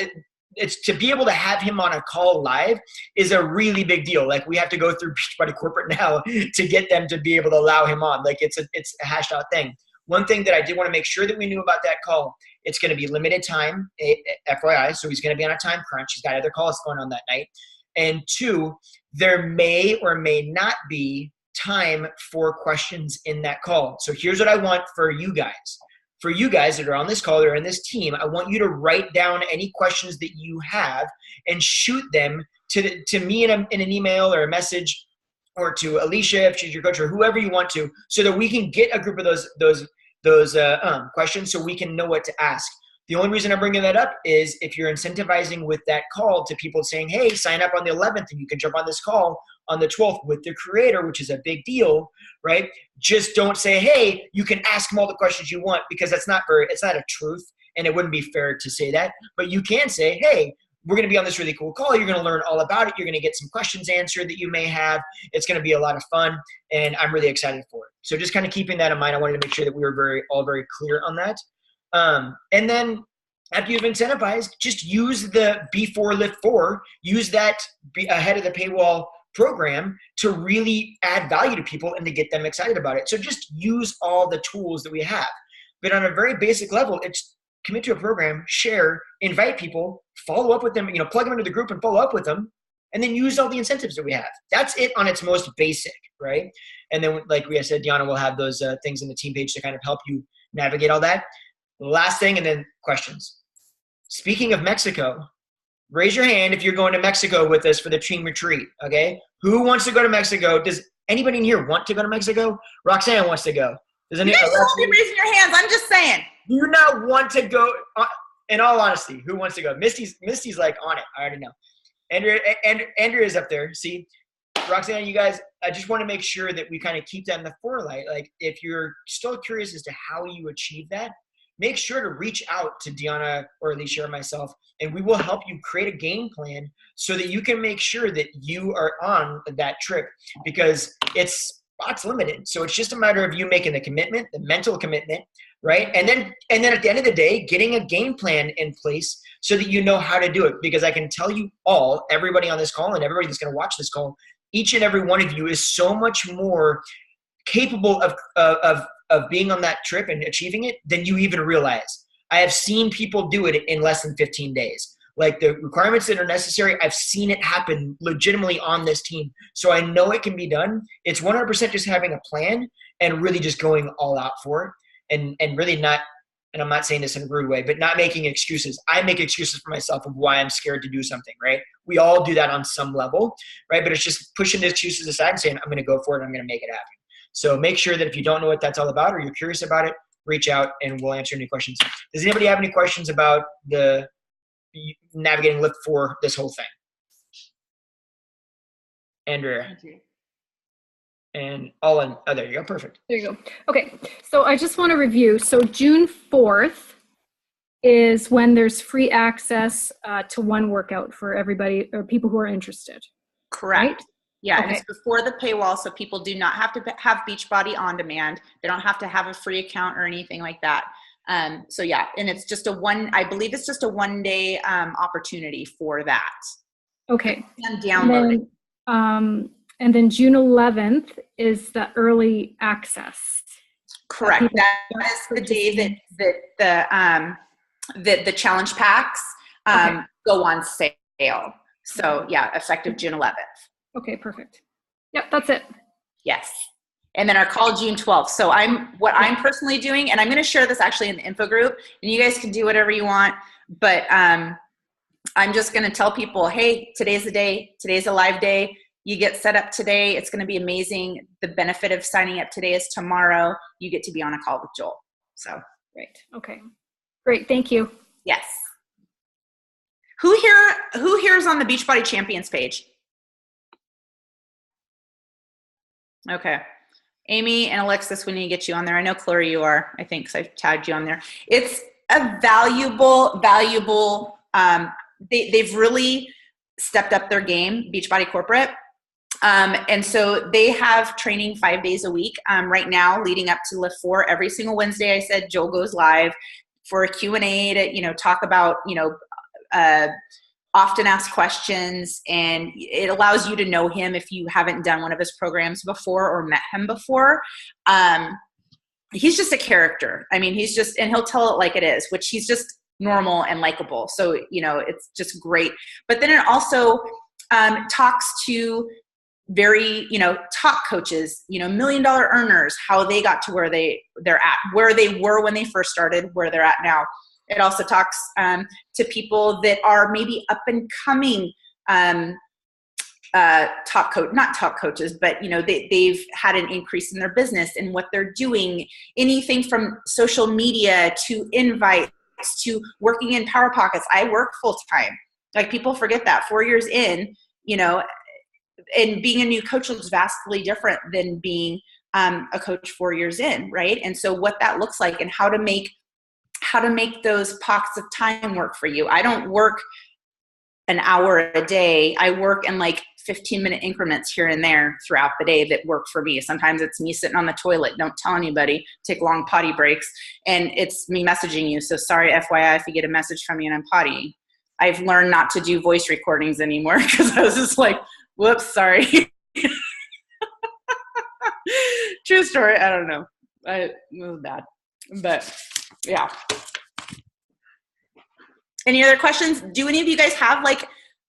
it's to be able to have him on a call live is a really big deal. Like we have to go through Beachbody Corporate now to get them to be able to allow him on. Like it's a hashed out thing. One thing that I did want to make sure that we knew about that call, it's going to be limited time, FYI. So he's going to be on a time crunch. He's got other calls going on that night. And two, there may or may not be time for questions in that call. So here's what I want for you guys. For you guys that are on this call or in this team, I want you to write down any questions that you have and shoot them to me in an email or a message, or to Alicia if she's your coach, or whoever you want to, so that we can get a group of those questions so we can know what to ask. The only reason I'm bringing that up is if you're incentivizing with that call to people saying, hey, sign up on the 11th and you can jump on this call on the 12th with the creator, which is a big deal, right? Just don't say, hey, you can ask them all the questions you want, because it's not a truth, and it wouldn't be fair to say that. But you can say, hey, we're going to be on this really cool call. You're going to learn all about it. You're going to get some questions answered that you may have. It's going to be a lot of fun, and I'm really excited for it. So just kind of keeping that in mind, I wanted to make sure that we were all very clear on that. And then after you've incentivized, just use the before LIIFT 4, use that ahead of the paywall program to really add value to people and to get them excited about it. So just use all the tools that we have. But on a very basic level, it's commit to a program, share, invite people, follow up with them, plug them into the group and follow up with them, and then use all the incentives that we have. That's it on its most basic, right? And then, like we said, Deanna will have those things in the team page to kind of help you navigate all that. Last thing, and then questions. Speaking of Mexico, raise your hand if you're going to Mexico with us for the team retreat, okay? Who wants to go to Mexico? Does anybody in here want to go to Mexico? Roxanne wants to go. Does you guys don't be raising your hands. I'm just saying. Do you not want to go? In all honesty, who wants to go? Misty's like on it. I already know. Andrea's up there. See, Roxanne, you guys, I just want to make sure that we kind of keep that in the forelight. Like, if you're still curious as to how you achieve that, make sure to reach out to Deanna or Alicia or myself, and we will help you create a game plan so that you can make sure that you are on that trip, because spots limited. So it's just a matter of you making the commitment, the mental commitment, right? And then at the end of the day, getting a game plan in place so that you know how to do it. Because I can tell you all, everybody on this call and everybody that's going to watch this call, each and every one of you is so much more capable of being on that trip and achieving it than you even realize. I have seen people do it in less than 15 days. Like the requirements that are necessary, I've seen it happen legitimately on this team. So I know it can be done. It's 100% just having a plan and really just going all out for it, and really not, and I'm not saying this in a rude way, but not making excuses. I make excuses for myself of why I'm scared to do something, right? We all do that on some level, right? But it's just pushing the excuses aside and saying, I'm going to go for it. I'm going to make it happen. So make sure that if you don't know what that's all about or you're curious about it, reach out and we'll answer any questions. Does anybody have any questions about the navigating LIIFT for this whole thing? Andrea. And all in. Oh, there you go. Perfect. There you go. Okay. So I just want to review. So June 4th is when there's free access to one workout for everybody or people who are interested. Correct. Right? Yeah. Okay. And it's before the paywall. So people do not have to have Beachbody on demand. They don't have to have a free account or anything like that. So yeah, and it's just I believe it's just a 1 day opportunity for that. Okay. And downloading. And then June 11th is the early access. Correct. That is the day that the challenge packs go on sale. So yeah, effective June 11th. Okay, perfect. Yep, that's it. Yes. And then our call June 12th. So what I'm personally doing, and I'm going to share this actually in the info group, and you guys can do whatever you want, but I'm just going to tell people, hey, today's the day. Today's a live day. You get set up today. It's going to be amazing. The benefit of signing up today is tomorrow you get to be on a call with Joel. So great. Okay. Great. Thank you. yes. Who here is on the Beachbody Champions page? Okay. Amy and Alexis, we need to get you on there. I know, Chloe, you are, I think, because I've tagged you on there. It's a valuable, they've really stepped up their game, Beachbody Corporate. And so they have training 5 days a week right now leading up to LIIFT 4. Every single Wednesday, I said, Joel goes live for a Q&A to, talk about, often asked questions, and it allows you to know him if you haven't done one of his programs before or met him before. He's just a character. I mean, and he'll tell it like it is, which he's just normal and likable. So, it's just great. But then it also talks to very, top coaches, $1 million earners, how they got to where they're at, where they were when they first started, where they're at now. It also talks to people that are maybe up and coming not top coaches, but they've had an increase in their business and what they're doing. Anything from social media to invites to working in Power Pockets. I work full time. Like, people forget that 4 years in, and being a new coach looks vastly different than being a coach 4 years in, right? And so what that looks like and how to make those pockets of time work for you. I don't work an hour a day. I work in 15-minute increments here and there throughout the day that work for me. Sometimes it's me sitting on the toilet, don't tell anybody, take long potty breaks, and it's me messaging you. So sorry, FYI, if you get a message from me and I'm pottying. I've learned not to do voice recordings anymore because I was just like, whoops, sorry. True story. I don't know. It was bad. But yeah. Any other questions? Do any of you guys have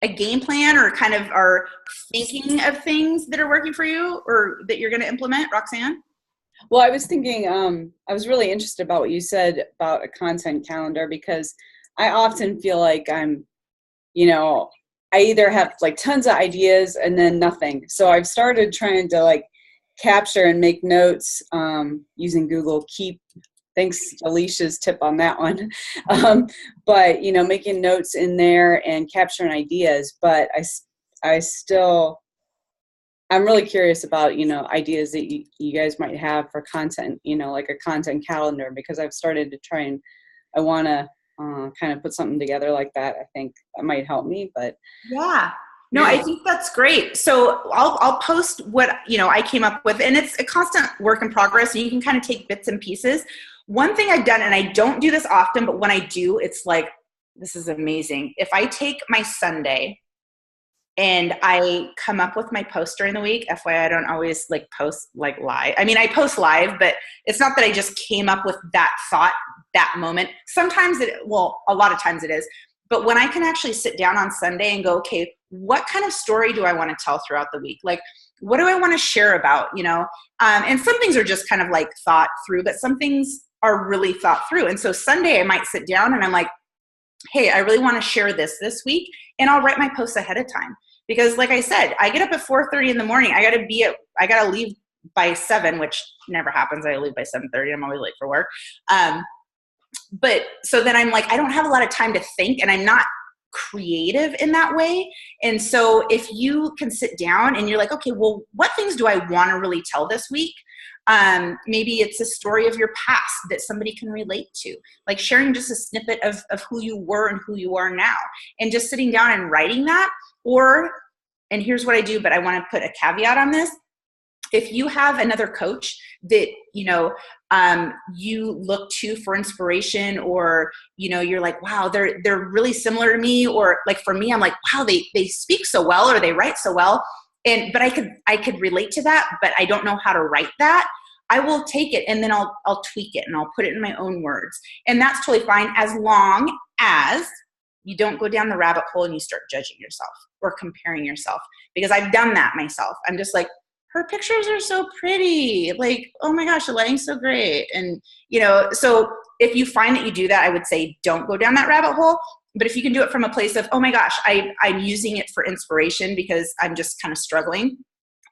a game plan or kind of are thinking of things that are working for you or that you're going to implement, Roxanne? Well, I was thinking, I was really interested about what you said about a content calendar, because I often feel like I'm, I either have tons of ideas and then nothing. So I've started trying to capture and make notes using Google Keep. Thanks, Alicia's tip on that one. But, making notes in there and capturing ideas. But I'm really curious about, ideas that you guys might have for content, like a content calendar, because I've started to try and I want to kind of put something together like that. I think that might help me, but. Yeah. No, I think that's great. So I'll post what, I came up with, and it's a constant work in progress. And you can kind of take bits and pieces. One thing I've done, and I don't do this often, but when I do, it's this is amazing. If I take my Sunday and I come up with my post during the week. FYI, I don't always like post like live. I mean, I post live, but it's not that I just came up with that thought that moment. Sometimes a lot of times it is. But when I can actually sit down on Sunday and go, okay, what kind of story do I want to tell throughout the week? Like, what do I want to share about, and some things are just kind of like thought through, but some things are really thought through. And so Sunday I might sit down and I'm like, hey, I really want to share this week. And I'll write my posts ahead of time. Because like I said, I get up at 4:30 in the morning. I got to leave by 7, which never happens. I leave by 7:30. I'm always late for work. But so then I'm like, I don't have a lot of time to think, and I'm not creative in that way. And so if you can sit down and you're like, okay, well, what things do I want to really tell this week? Maybe it's a story of your past that somebody can relate to, like sharing just a snippet of who you were and who you are now, and just sitting down and writing that. And here's what I do, but I want to put a caveat on this. If you have another coach that, you look to for inspiration, or, you're like, wow, they're really similar to me. Or like for me, I'm like, wow, they speak so well, or they write so well. But I could relate to that, but I don't know how to write that. I will take it and then I'll tweak it and I'll put it in my own words. And that's totally fine, as long as you don't go down the rabbit hole and you start judging yourself or comparing yourself, because I've done that myself. I'm just like, her pictures are so pretty. Like, oh my gosh, the lighting's so great. And, so if you find that you do that, I would say don't go down that rabbit hole. But if you can do it from a place of, oh my gosh, I'm using it for inspiration because I'm just kind of struggling.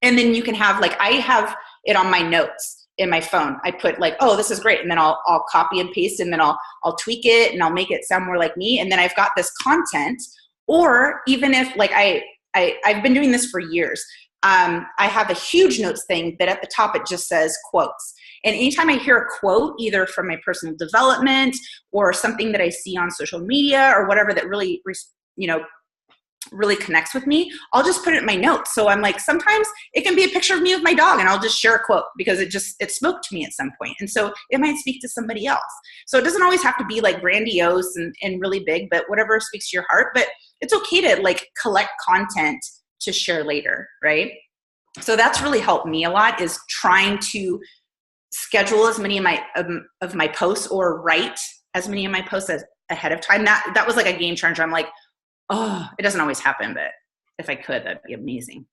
And then you can have, like, I have it on my notes in my phone. I put like, oh, this is great. And then I'll copy and paste, and then I'll tweak it and I'll make it sound more like me. And then I've got this content. Or even if like I've been doing this for years. I have a huge notes thing that at the top it just says quotes. And anytime I hear a quote, either from my personal development or something that I see on social media or whatever that really, really connects with me, I'll just put it in my notes. So I'm like, sometimes it can be a picture of me with my dog, and I'll just share a quote because it spoke to me at some point. And so it might speak to somebody else. So it doesn't always have to be like grandiose and really big, but whatever speaks to your heart. But it's okay to like collect content to share later, right? So that's really helped me a lot, is trying to schedule as many of my posts, or write as many of my posts as ahead of time. That was like a game changer. I'm like, oh, it doesn't always happen, but if I could, that'd be amazing.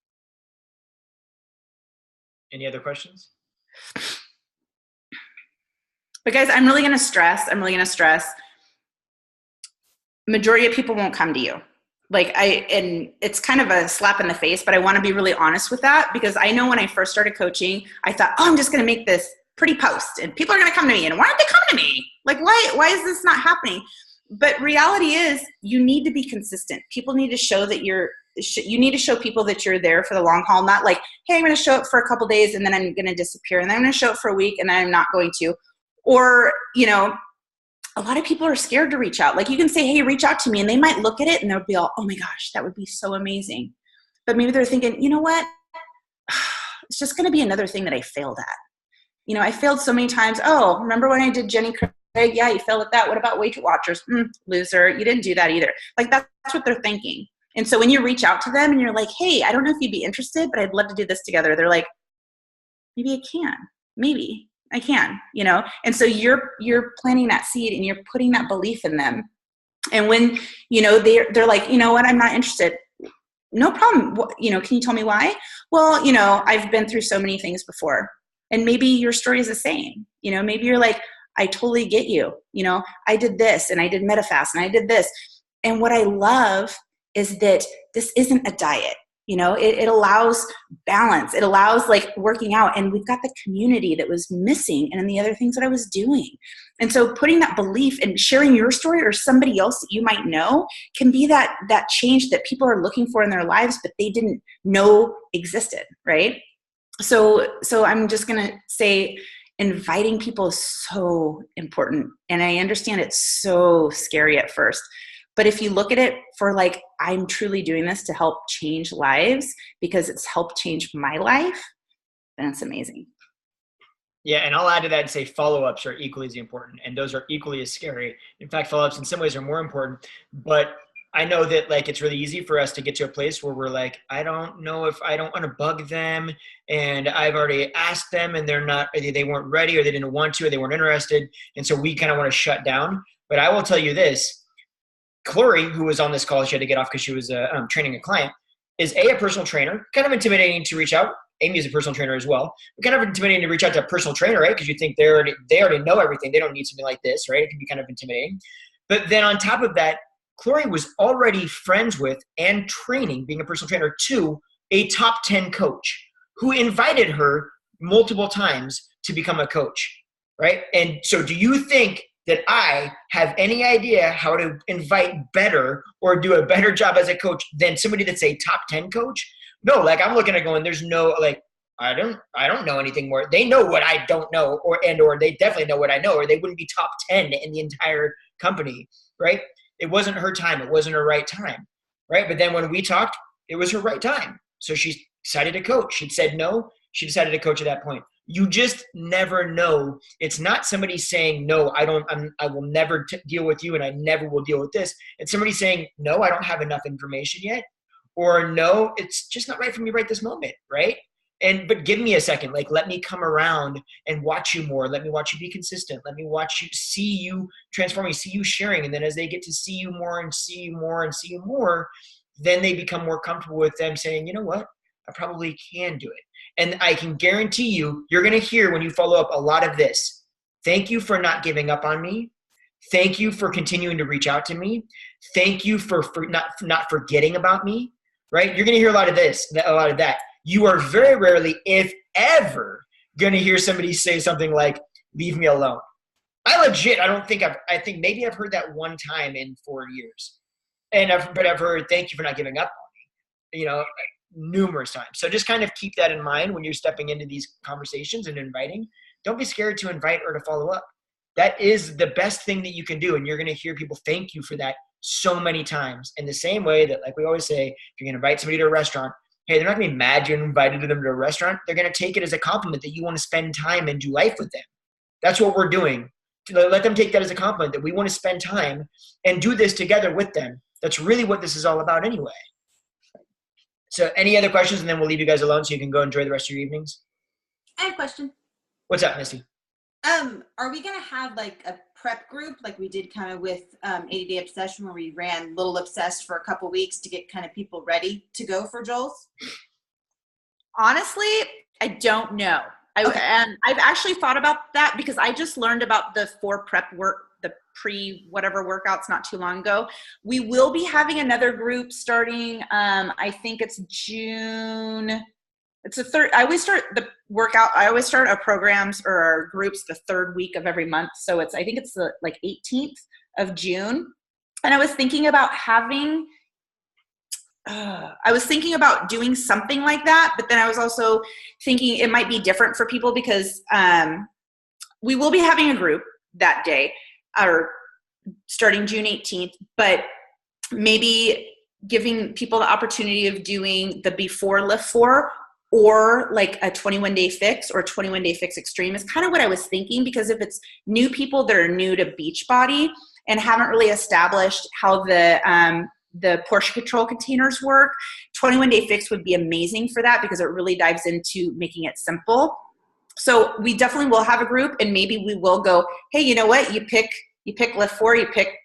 Any other questions? But guys, I'm really going to stress. Majority of people won't come to you. And it's kind of a slap in the face, but I want to be really honest with that, because I know when I first started coaching, I thought, oh, I'm just going to make this pretty post and people are going to come to me. And why don't they come to me? Like, why is this not happening? But reality is, you need to be consistent. People need to show that you need to show people that you're there for the long haul, not like, hey, I'm going to show up for a couple days and then I'm going to disappear, and then I'm going to show up for a week and then I'm not going to. Or, a lot of people are scared to reach out. Like, you can say, hey, reach out to me, and they might look at it and they'll be all, oh my gosh, that would be so amazing. But maybe they're thinking, you know what? It's just going to be another thing that I failed at. I failed so many times. Oh, remember when I did Jenny Craig? Yeah, you failed at that. What about Weight Watchers? Loser. You didn't do that either. Like, that's what they're thinking. And so when you reach out to them and you're like, hey, I don't know if you'd be interested, but I'd love to do this together. They're like, maybe I can. Maybe I can, And so you're planting that seed and you're putting that belief in them. And when, they're like, you know what, I'm not interested. No problem. Can you tell me why? Well, I've been through so many things before. And maybe your story is the same. Maybe you're like, I totally get you. I did this and I did MetaFast and I did this. And what I love is that this isn't a diet. It allows balance. It allows like working out, and we've got the community that was missing and the other things that I was doing. And so putting that belief and sharing your story or somebody else that you might know can be that change that people are looking for in their lives, but they didn't know existed. Right. So I'm just going to say, inviting people is so important. And I understand it's so scary at first. But if you look at it for like, I'm truly doing this to help change lives because it's helped change my life, then it's amazing. Yeah, and I'll add to that and say follow-ups are equally as important, and those are equally as scary. In fact, follow-ups in some ways are more important. But I know that like it's really easy for us to get to a place where we're like, I don't know if I don't want to bug them, and I've already asked them and they weren't ready, or they didn't want to, or they weren't interested, and so we kind of want to shut down. But I will tell you this: Chloe, who was on this call, she had to get off because she was training a client, is a personal trainer. Kind of intimidating to reach out. Amy is a personal trainer as well. But kind of intimidating to reach out to a personal trainer, right? Because you think they already know everything. They don't need something like this, right? It can be kind of intimidating. But then on top of that, Chloe was already friends with and training, being a personal trainer, to a top 10 coach who invited her multiple times to become a coach, right? And so do you think that I have any idea how to invite better or do a better job as a coach than somebody that's a top 10 coach? No, like I'm looking at going, there's no, like, I don't know anything more. They know what I don't know, or they definitely know what I know, or they wouldn't be top 10 in the entire company, right? It wasn't her time. It wasn't her right time, right? But then when we talked, it was her right time. So she decided to coach. She'd said no. She decided to coach at that point. You just never know. It's not somebody saying, no, I will never deal with you and I never will deal with this. It's somebody saying, no, I don't have enough information yet. Or no, it's just not right for me right this moment, right? But give me a second, like let me come around and watch you more. Let me watch you be consistent. Let me watch you, see you transforming, see you sharing. And then as they get to see you more and see you more and see you more, then they become more comfortable with them saying, you know what, I probably can do it. And I can guarantee you, you're going to hear when you follow up a lot of this. Thank you for not giving up on me. Thank you for continuing to reach out to me. Thank you for not forgetting about me, right? You're going to hear a lot of this, a lot of that. You are very rarely, if ever, going to hear somebody say something like, leave me alone. I think maybe I've heard that one time in 4 years. But I've heard, thank you for not giving up on me, numerous times. So just kind of keep that in mind when you're stepping into these conversations and inviting. Don't be scared to invite or to follow up. That is the best thing that you can do. And you're going to hear people thank you for that so many times. In the same way that, like we always say, if you're going to invite somebody to a restaurant, hey, they're not going to be mad you invited them to a restaurant. They're going to take it as a compliment that you want to spend time and do life with them. That's what we're doing. Let them take that as a compliment that we want to spend time and do this together with them. That's really what this is all about anyway. So any other questions, and then we'll leave you guys alone so you can go enjoy the rest of your evenings? I have a question. What's up, Misty? Are we going to have like a prep group like we did kind of with 80 Day Obsession, where we ran Little Obsessed for a couple weeks to get kind of people ready to go for Joel's? Honestly, I don't know. I've actually thought about that because I just learned about the 4 prep work, the pre-whatever workouts not too long ago. We will be having another group starting, I think it's June. It's the third. I always start our programs or our groups the 3rd week of every month. So I think it's the 18th of June. And I was thinking about doing something like that, but then I was also thinking it might be different for people because we will be having a group that day or starting June 18th, but maybe giving people the opportunity of doing the before LIIFT or like a 21-day fix or 21-day fix extreme is kind of what I was thinking, because if it's new people that are new to Beachbody and haven't really established how the portion control containers work, 21-day fix would be amazing for that because it really dives into making it simple. So we definitely will have a group, and maybe we will go, hey, you know what? You pick LIIFT, you pick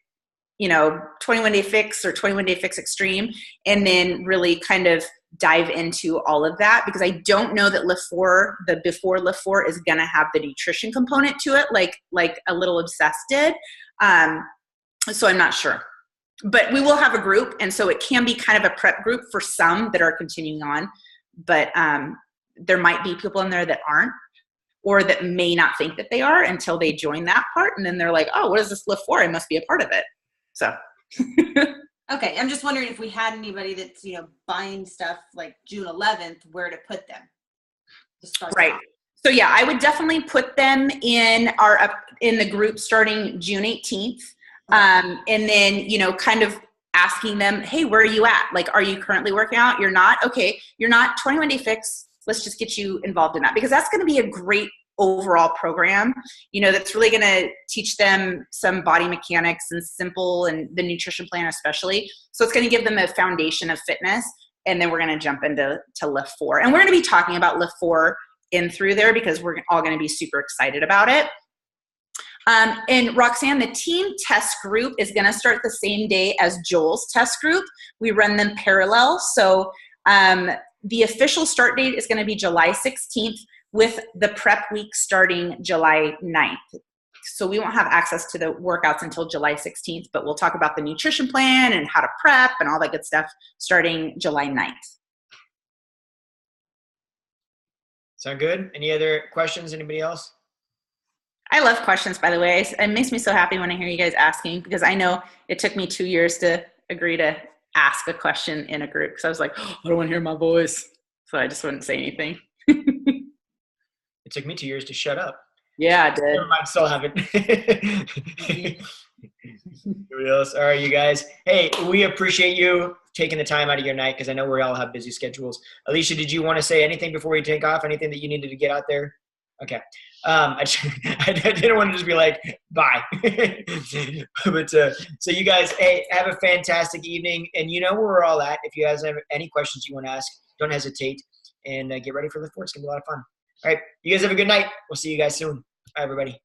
21-day fix or 21-day fix extreme, and then really kind of dive into all of that, because I don't know that the before LIIFT is going to have the nutrition component to it like a Little Obsessed did. So I'm not sure. But we will have a group, and so it can be kind of a prep group for some that are continuing on. But there might be people in there that aren't, or that may not think that they are until they join that part, and then they're like, oh, what is this LIIFT? I must be a part of it. So. Okay, I'm just wondering if we had anybody that's buying stuff like June 11th, where to put them. Right. So yeah, I would definitely put them in the group starting June 18th. And then, kind of asking them, hey, where are you at? Like, are you currently working out? You're not? Okay. You're not. 21-day fix. Let's just get you involved in that, because that's going to be a great overall program, that's really going to teach them some body mechanics and simple, and the nutrition plan especially. So it's going to give them a foundation of fitness. And then we're going to jump into LIIFT4. And we're going to be talking about LIIFT4 in through there because we're all going to be super excited about it. And Roxanne, the team test group is going to start the same day as Joel's test group. We run them parallel. So the official start date is going to be July 16th with the prep week starting July 9th. So we won't have access to the workouts until July 16th, but we'll talk about the nutrition plan and how to prep and all that good stuff starting July 9th. Sound good? Any other questions? Anybody else? I love questions, by the way. It makes me so happy when I hear you guys asking, because I know it took me 2 years to agree to ask a question in a group, because I was like, oh, I don't want to hear my voice. So I just wouldn't say anything. It took me 2 years to shut up. Yeah, I did. Never mind, still haven't. Anybody else? All right, you guys. Hey, we appreciate you taking the time out of your night, because I know we all have busy schedules. Alicia, did you want to say anything before we take off? Anything that you needed to get out there? Okay. I didn't want to just be like, bye. But so you guys, hey, have a fantastic evening. And you know where we're all at. If you guys have any questions you want to ask, don't hesitate. And get ready for LIIFT4. It's going to be a lot of fun. All right. You guys have a good night. We'll see you guys soon. Bye, everybody.